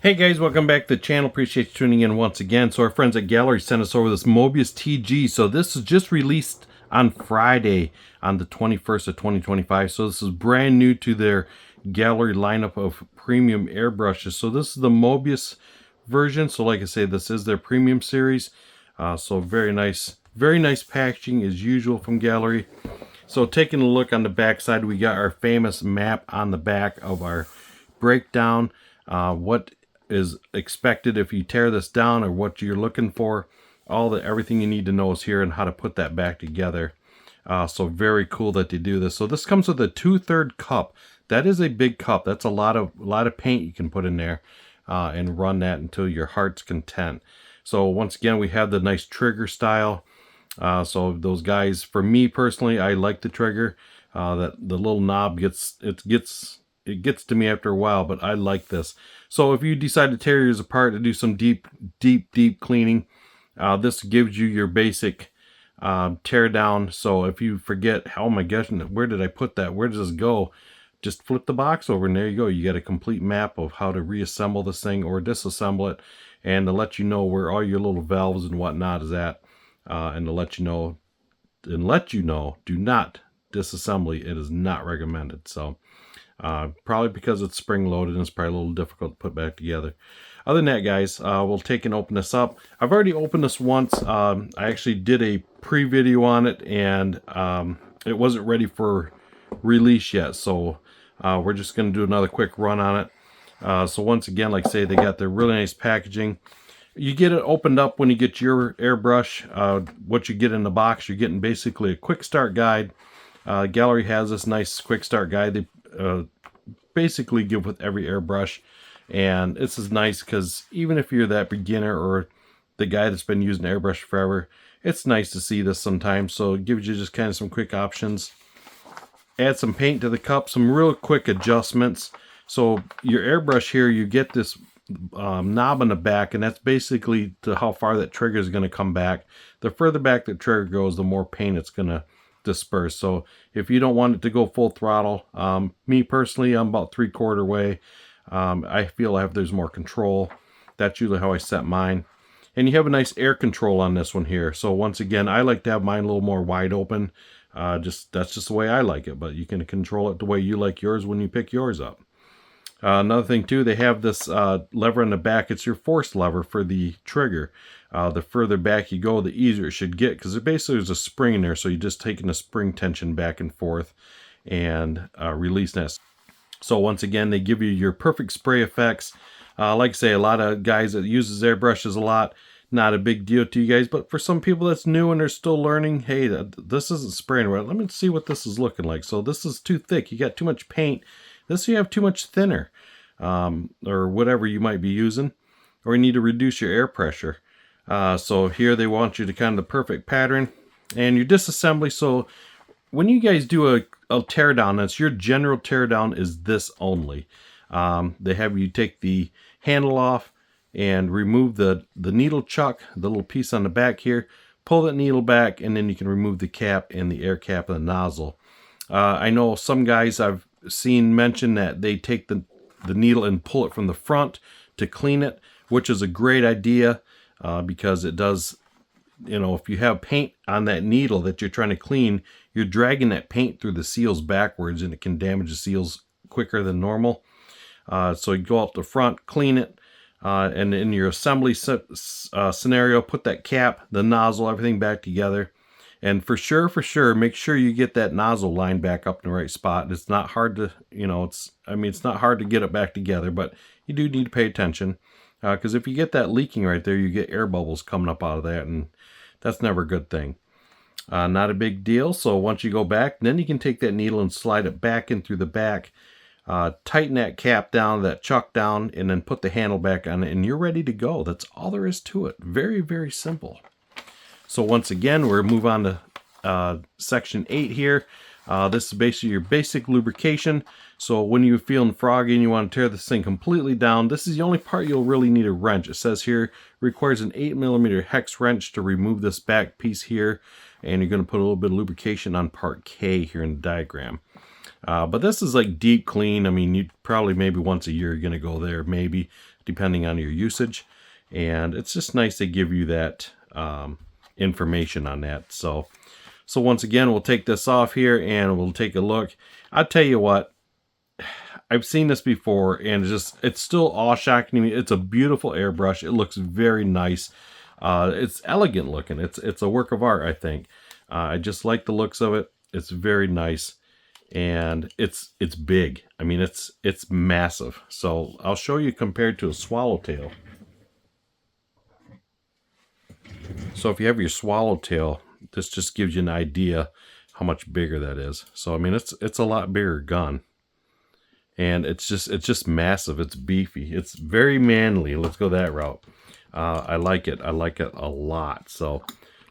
Hey guys, welcome back to the channel. Appreciate you tuning in once again. So our friends at GAAHLERI sent us over this Mobius TG. So this is just released on Friday on the 21st of 2025. So this is brand new to their GAAHLERI lineup of premium airbrushes. So this is the Mobius version. So like I say, this is their premium series. So very nice packaging as usual from GAAHLERI. So taking a look on the back side, we got our famous map on the back of our breakdown. What is expected if you tear this down, or what you're looking for. Everything you need to know is here, and how to put that back together. So very cool that they do this. So this comes with a 2/3 cup. That is a big cup. That's a lot of paint you can put in there and run that until your heart's content. So once again, we have the nice trigger style. So those guys, for me personally, I like the trigger. That the little knob gets to me after a while, but I like this. So if you decide to tear yours apart to do some deep cleaning, this gives you your basic tear down. So if you forget, oh my gosh, where did I put that? Where does this go? Just flip the box over and there you go. You get a complete map of how to reassemble this thing or disassemble it, and to let you know where all your little valves and whatnot is at, and to let you know, do not disassembly. It is not recommended. So probably because it's spring loaded and it's probably a little difficult to put back together. Other than that, guys, we'll take and open this up. I've already opened this once. I actually did a pre-video on it, and it wasn't ready for release yet. So we're just going to do another quick run on it. So once again, like I say, they got their really nice packaging. You get it opened up when you get your airbrush. What you get in the box, you're getting basically a quick start guide. GAAHLERI has this nice quick start guide they basically give with every airbrush, and this is nice because even if you're that beginner or the guy that's been using airbrush forever, it's nice to see this sometimes. So it gives you just kind of some quick options. Add some paint to the cup, some real quick adjustments. So your airbrush here, you get this knob on the back, and that's basically to how far that trigger is going to come back. The further back the trigger goes, the more paint it's going to disperse. So if you don't want it to go full throttle, me personally, I'm about 3/4 way. I feel there's more control. That's usually how I set mine. And you have a nice air control on this one here. So once again, I like to have mine a little more wide open. That's just the way I like it, but you can control it the way you like yours when you pick yours up. Another thing too, they have this lever in the back. It's your force lever for the trigger. The further back you go, the easier it should get, because basically there's a spring in there. So you're just taking the spring tension back and forth and releasing that. So once again, they give you your perfect spray effects. Like I say, a lot of guys that uses airbrushes a lot, not a big deal to you guys. But for some people that's new and they're still learning, hey, this isn't spraying right. Let me see what this is looking like. So this is too thick. You got too much paint. This you have too much thinner, or whatever you might be using, or you need to reduce your air pressure. So here they want you to kind of the perfect pattern, and your disassembly. So when you guys do a tear down, that's your general tear down is this only. They have you take the handle off and remove the needle chuck, the little piece on the back here, pull that needle back, and then you can remove the cap and the air cap and the nozzle. I know some guys I've seen mention that they take the needle and pull it from the front to clean it, which is a great idea, because it does, if you have paint on that needle that you're trying to clean, you're dragging that paint through the seals backwards, and it can damage the seals quicker than normal. So you go up the front, clean it, and in your assembly scenario, put that cap, the nozzle, everything back together. And for sure, make sure you get that nozzle line back up in the right spot. It's not hard to, it's not hard to get it back together, but you do need to pay attention. Because if you get that leaking right there, you get air bubbles coming up out of that, and that's never a good thing. Not a big deal. So once you go back, then you can take that needle and slide it back in through the back. Tighten that cap down, that chuck down, and then put the handle back on it, and you're ready to go. That's all there is to it. Very, very simple. So once again, we'll move on to section 8 here. This is basically your basic lubrication. So when you're feeling froggy and you want to tear this thing completely down, this is the only part you'll really need a wrench. It says here, requires an 8mm hex wrench to remove this back piece here. And you're going to put a little bit of lubrication on part K here in the diagram. But this is like deep clean. I mean, you probably maybe once a year you're going to go there, maybe. depending on your usage. And it's just nice to give you that information on that. So once again, we'll take this off here and we'll take a look. I'll tell you what, I've seen this before, and it's still awe-shocking to me. It's a beautiful airbrush. It looks very nice. It's elegant looking. It's a work of art, I think. I just like the looks of it. It's very nice, and it's big. I mean, it's massive. So I'll show you compared to a swallowtail. So if you have your swallowtail, this just gives you an idea how much bigger that is. So I mean, it's a lot bigger gun. And it's just massive. It's beefy. It's very manly. Let's go that route. I like it. I like it a lot. So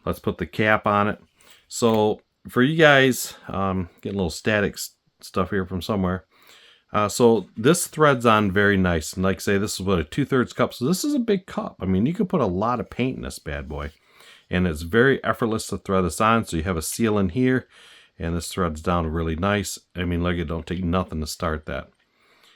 let's put the cap on it. So for you guys, getting a little static stuff here from somewhere. So this threads on very nice. And like I say, this is what, a 2/3 cup. So this is a big cup. I mean, you could put a lot of paint in this bad boy. And it's very effortless to thread this on. So you have a seal in here. And this threads down really nice. I mean, look, it don't take nothing to start that.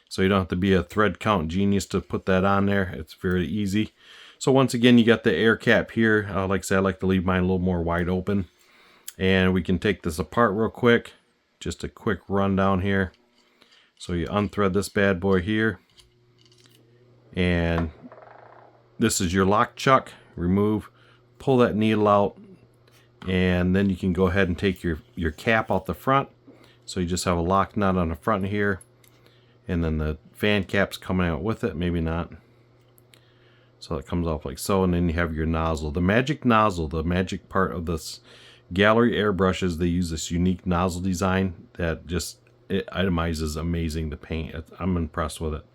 So you don't have to be a thread count genius to put that on there. It's very easy. So once again, you got the air cap here. Like I said, I like to leave mine a little more wide open. And we can take this apart real quick. Just a quick rundown here. So you unthread this bad boy here. And this is your lock chuck. Remove, pull that needle out. And then you can go ahead and take your cap out the front. So you just have a lock nut on the front here. And then the fan cap's coming out with it. Maybe not. So it comes off like so. And then you have your nozzle. The magic nozzle, the magic part of this Gaahleri airbrushes, they use this unique nozzle design that just, it itemizes amazing the paint. I'm impressed with it.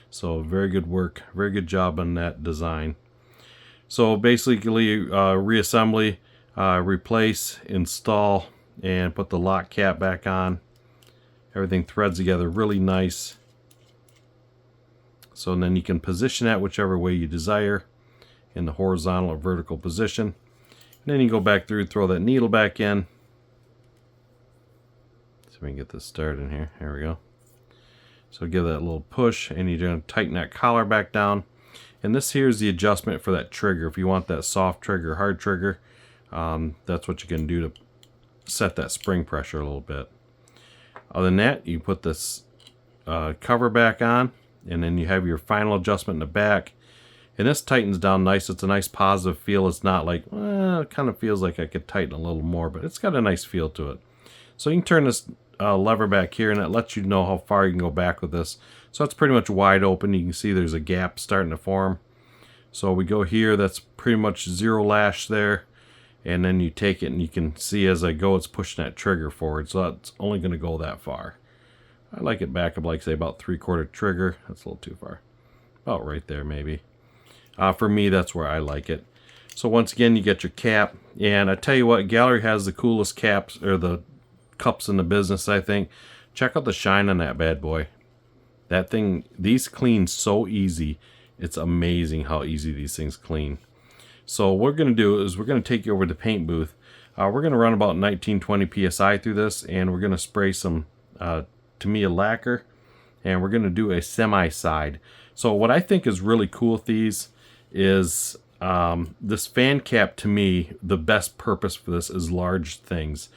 So very good work. Very good job on that design. So basically reassembly. Replace, install, and put the lock cap back on. Everything threads together really nice. So then you can position that whichever way you desire, in the horizontal or vertical position. And then you go back through, throw that needle back in. So we can get this started in here. There we go. So give that a little push, and you're going to tighten that collar back down. And this here is the adjustment for that trigger. If you want that soft trigger, hard trigger, that's what you can do to set that spring pressure a little bit. Other than that, you put this cover back on, and then you have your final adjustment in the back. And this tightens down nice. It's a nice positive feel. It's not like, it kind of feels like I could tighten a little more, but it's got a nice feel to it. So you can turn this lever back here, and it lets you know how far you can go back with this. So it's pretty much wide open. You can see there's a gap starting to form. So we go here, that's pretty much zero lash there. And then you take it, and you can see as I go, it's pushing that trigger forward. So that's only going to go that far. I like it back up, like say about 3/4 trigger. That's a little too far. About right there, maybe. For me, that's where I like it. So once again, you get your cap. And I tell you what, Gaahleri has the coolest caps, or the cups in the business, I think. Check out the shine on that bad boy. That thing, these clean so easy. It's amazing how easy these things clean. So what we're going to do is we're going to take you over to the paint booth. We're going to run about 1920 psi through this, and we're going to spray some Tamiya lacquer, and we're going to do a semi-side. So what I think is really cool with these is this fan cap. To me, the best purpose for this is large things.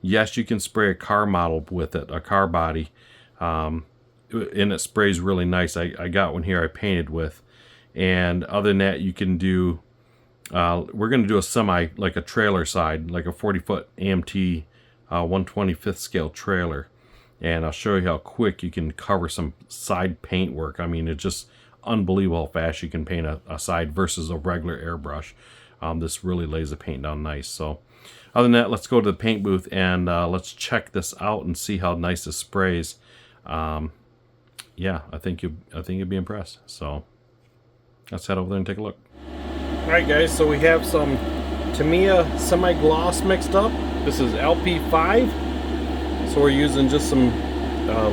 Yes, you can spray a car model with it, a car body, and it sprays really nice. I got one here I painted with. And other than that, you can do, we're going to do a semi, like a trailer side, like a 40-foot AMT 125th scale trailer. And I'll show you how quick you can cover some side paint work. I mean, it's just unbelievable how fast you can paint a side versus a regular airbrush. This really lays the paint down nice. So other than that, let's go to the paint booth, and let's check this out and see how nice this sprays. Yeah, I think you'll be impressed. So let's head over there and take a look. Alright guys, so we have some Tamiya semi-gloss mixed up. This is LP5. So we're using just some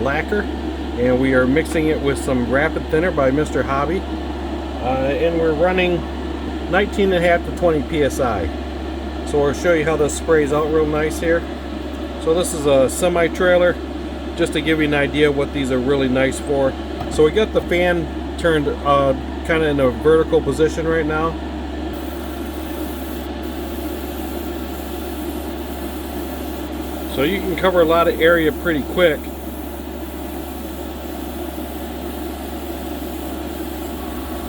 lacquer, and we are mixing it with some rapid thinner by Mr. Hobby. And we're running 19.5 to 20 psi. So we'll show you how this sprays out real nice here. So this is a semi-trailer, just to give you an idea what these are really nice for. So we got the fan it turned kind of in a vertical position right now. So you can cover a lot of area pretty quick.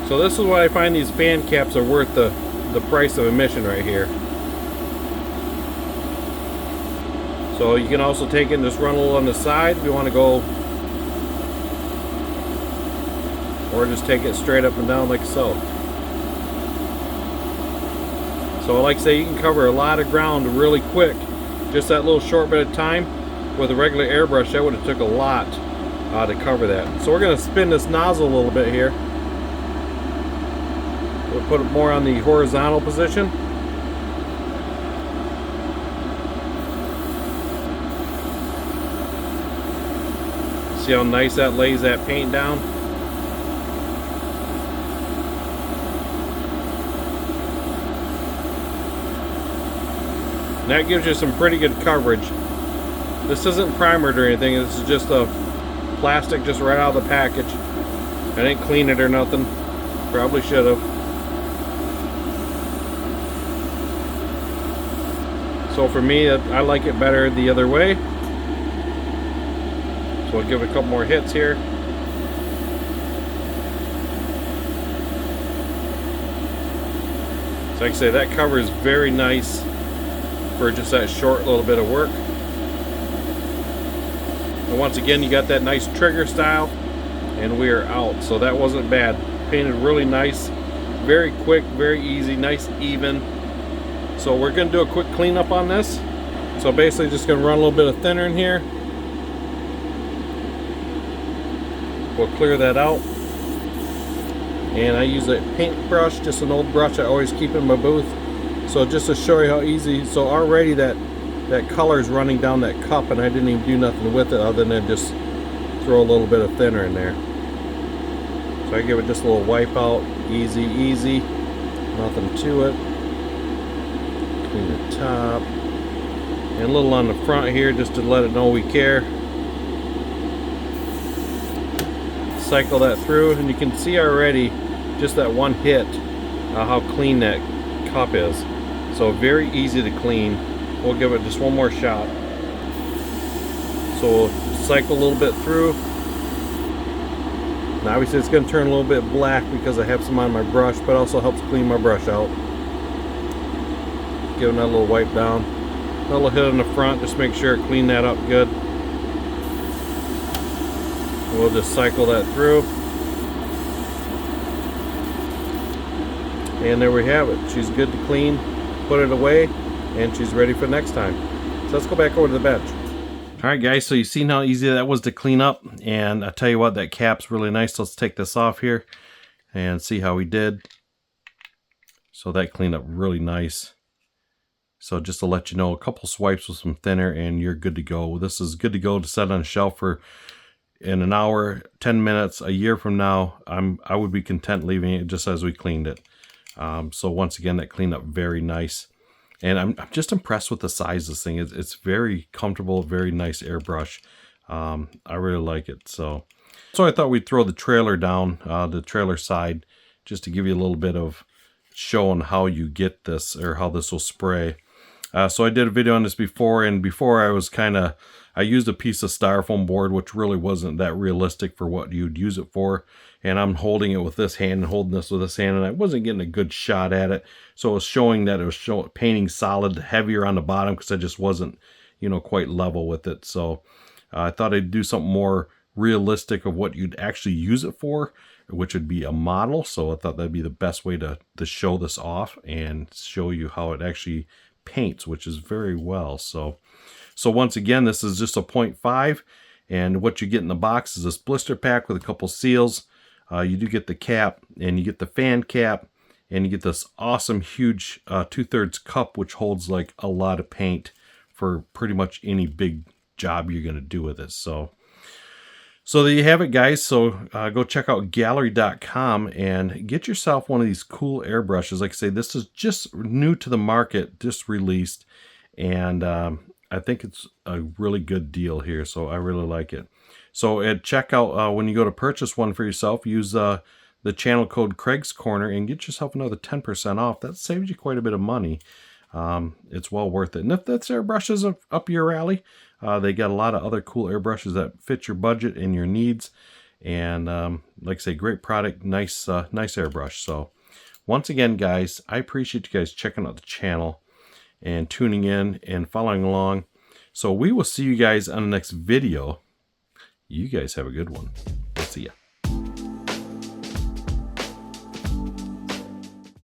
So this is why I find these fan caps are worth the price of admission right here. So you can also take it and just run a little on the side if you want to go, or just take it straight up and down like so. So like I say, you can cover a lot of ground really quick. Just that little short bit of time. With a regular airbrush, that would have took a lot to cover that. So we're going to spin this nozzle a little bit here. We'll put it more on the horizontal position. See how nice that lays that paint down? And that gives you some pretty good coverage. This isn't primered or anything, this is just a plastic just right out of the package. I didn't clean it or nothing. Probably should have. So for me, I like it better the other way. So I'll give it a couple more hits here. So like I say, that cover is very nice for just that short little bit of work. And once again, you got that nice trigger style, and we are out. So that wasn't bad. Painted really nice, very quick, very easy, nice even. So we're going to do a quick cleanup on this. So basically just going to run a little bit of thinner in here. We'll clear that out. And I use a paintbrush, just an old brush I always keep in my booth. So just to show you how easy, so already that color is running down that cup, and I didn't even do nothing with it other than just throw a little bit of thinner in there. So I give it just a little wipe out, easy, easy, nothing to it. Clean the top, and a little on the front here just to let it know we care. Cycle that through, and you can see already just that one hit how clean that cup is. So very easy to clean. We'll give it just one more shot. So we'll cycle a little bit through. Now obviously it's going to turn a little bit black because I have some on my brush, but also helps clean my brush out. Give it a little wipe down. A little hit on the front, just make sure clean that up good. We'll just cycle that through. And there we have it. She's good to clean, put it away, and she's ready for next time. So let's go back over to the bench. Alright guys, so you've seen how easy that was to clean up, and I tell you what, that cap's really nice. Let's take this off here and see how we did. So that cleaned up really nice. So just to let you know, a couple swipes with some thinner and you're good to go. This is good to go to set on a shelf for in an hour, 10 minutes, a year from now. I would be content leaving it just as we cleaned it. So once again, that cleaned up very nice. And I'm just impressed with the size of this thing. It's very comfortable, very nice airbrush. I really like it. So I thought we'd throw the trailer down, the trailer side, just to give you a little bit of show on how you get this, or how this will spray. So I did a video on this before, and before I used a piece of styrofoam board, which really wasn't that realistic for what you'd use it for. And I'm holding it with this hand and holding this with this hand, and I wasn't getting a good shot at it. So it was showing that it was painting solid, heavier on the bottom, because I just wasn't, quite level with it. So I thought I'd do something more realistic of what you'd actually use it for, which would be a model. So I thought that'd be the best way to show this off and show you how it actually paints, which is very well. So once again, this is just a 0.5, and what you get in the box is this blister pack with a couple seals. You do get the cap, and you get the fan cap, and you get this awesome huge 2/3 cup, which holds like a lot of paint for pretty much any big job you're going to do with it. So there you have it, guys. So go check out GAAHLERI.com and get yourself one of these cool airbrushes. Like I say, this is just new to the market, just released, and I think it's a really good deal here, so I really like it. So at checkout, when you go to purchase one for yourself, use the channel code KREG'S Corner and get yourself another 10% off. That saves you quite a bit of money. It's well worth it. And if that's airbrushes up your alley, they got a lot of other cool airbrushes that fit your budget and your needs. And like I say, great product, nice airbrush. So once again, guys, I appreciate you guys checking out the channel and tuning in and following along. So we will see you guys on the next video. You guys have a good one. See ya.